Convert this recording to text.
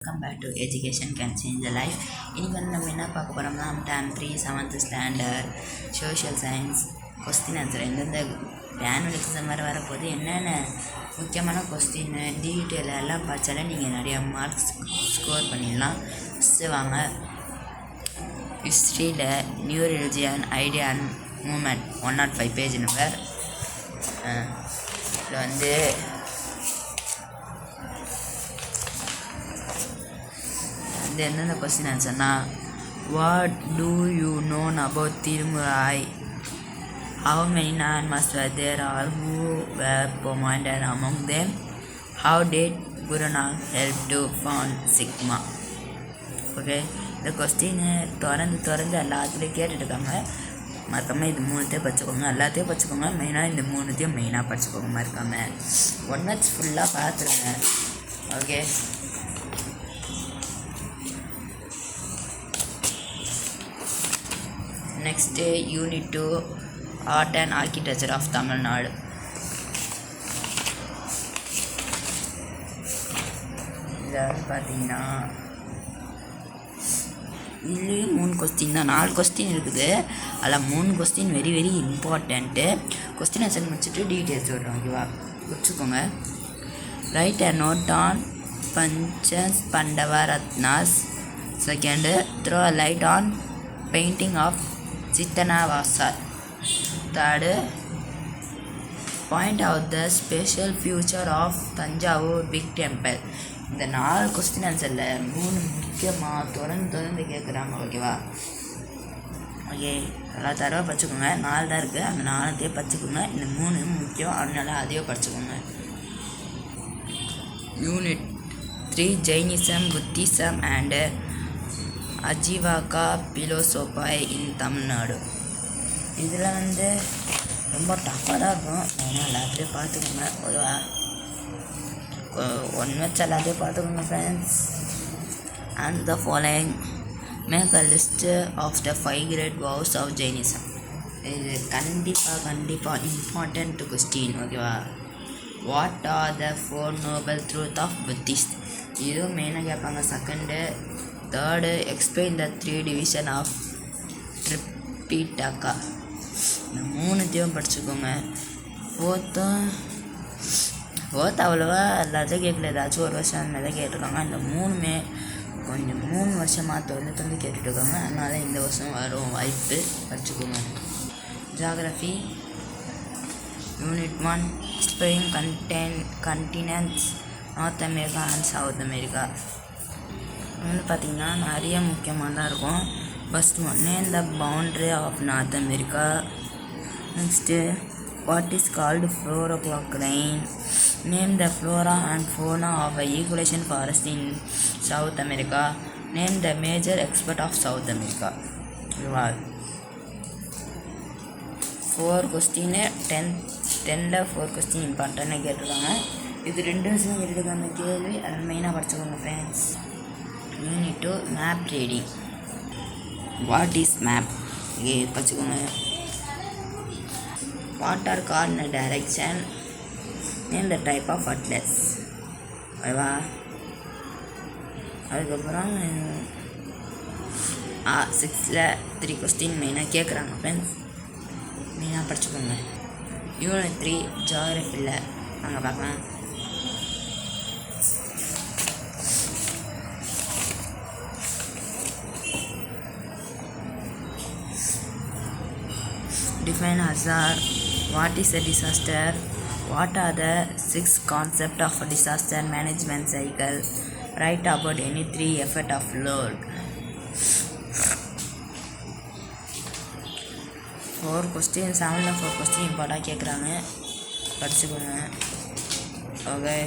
Welcome back to Education Can Change the Life. இன்னைக்கு வந்து நம்ம என்ன பார்க்க போகிறோம்னா term 3 7th standard social science question answer எந்தெந்த ஆனுவல் எக்ஸாம் வரப்போது என்னென்ன முக்கியமான கொஸ்டின் டீட்டெயில் எல்லாம் படித்தாலே நீங்கள் நிறையா மார்க்ஸ் ஸ்கோர் பண்ணிடலாம். ஃபஸ்ட்டு வாங்க, ஹிஸ்ட்ரியில் new religion idea and movement 105 page number. இதில் வந்து என்னென்ன கொஸ்டின் ஆன்சர்னா, what do you know about Thirumurai? How many animals were there or who were prominent among them? How did Guru Nanak help to found Sigma? Okay, இந்த கொஸ்டின்னு திறந்து எல்லாத்துலேயும் கேட்டுட்ருக்காங்க. மறக்காமல் இது மூணுத்தையும் படிச்சுக்கோங்க, எல்லாத்தையும் படிச்சுக்கோங்க. மெயினாக இந்த மூணுத்தையும் மெயினாக படிச்சுக்கோங்க மறக்காமல். 1 month ஃபுல்லாக பார்த்துருங்க. Okay, next unit 2 art and architecture of Tamil Nadu. இதில் பார்த்தீங்கன்னா இதுலேயும் 3 கொஸ்டின் தான், 4 கொஸ்டின் இருக்குது. அதில் 3 question very very important. Question answer முடிச்சுட்டு டீட்டெயில்ஸ் சொல்கிறோம். ஓகேவா, வச்சுக்கோங்க. Write a note on Pancha Pandava Rathas. Second, throw a light on painting of Chittanavasar. Third, point out the special feature of Tanjavur Big Temple. இந்த 4 question ஆன்சரில் 3 முக்கியமாக தொடர்ந்து கேட்குறாங்க. ஓகேவா, ஓகே, நல்லா தடவை படிச்சுக்கோங்க. 4 தான் இருக்குது, அந்த 4த்தையும் படிச்சுக்கோங்க. இந்த 3 முக்கியம், அதனால அதையும் படிச்சுக்கோங்க. யூனிட் 3 ஜெயினிசம் புத்திசம் அண்டு அஜீவாக்கா பிலோசோபாய் இன் தமிழ்நாடு. இதில் வந்து ரொம்ப டஃப்பாக தான் இருக்கும், ஏன்னா எல்லாத்தையும் பார்த்துக்கோங்க. ஒரு 1 month எல்லாத்தையும் பார்த்துக்கோங்க friends. And the following make a list of the 5 great vows of Jainism. இது கண்டிப்பாக இம்பார்ட்டண்ட் கொஸ்டின். ஓகேவா, what are the 4 noble truth of Buddhist? இதுவும் மெயினாக கேட்பாங்க. Second, third, explain the 3 division of Tripitaka. இந்த 3த்தையும் படிச்சுக்கோங்க. ஃபோர்த்து அவ்வளோவா எல்லாத்தையும் கேட்கல, ஏதாச்சும் ஒரு வருஷம் அந்த மாதிரி கேட்டிருக்காங்க. இந்த 3மே கொஞ்சம் 3 வருஷமாக தொடர்ந்து கேட்டுட்ருக்காங்க, அதனால் இந்த வருஷம் வரும் வாய்ப்பு, படிச்சுக்கோங்க. Geography unit 1 explain continents North America and South America. வந்து பார்த்திங்கன்னா நிறைய முக்கியமாக தான் இருக்கும். First one, name the boundary of North America. Next, what is called 4 o'clock rain? Name the flora and fauna of ஈக்குலேஷன் forest in South America. Name the major export of South America. இதுவா 4 கொஸ்டின்னு 10ல் 4 question இம்பார்ட்டன்ட்டாக கேட்டிருக்காங்க. இது 2 வருஷம் கேட்டிருக்காங்க கேள்வி, அதை மெயினாக படிச்சுக்கோங்க friends. Unit 2 map reading. What is map? இங்கே படிச்சுக்கோங்க. What are cardinal direction? Name the type of atlas. ஓகேவா, அதுக்கப்புறம் 6ல் 3 கொஸ்டின் மெயினாக கேட்குறாங்க ஃப்ரெண்ட்ஸ், மெயினாக படிச்சுக்கோங்க. யூனிட் 3 ஜியாகிரஃபியில் நாங்கள் பார்க்கலாம். Define hazard. What is a disaster? What are the 6 concepts of a disaster management cycle? Write about any 3 effect of load. 4 question 7ல் 4 question இம்பார்ட்டாக கேட்குறாங்க, படிச்சுக்கோங்க. ஓகே.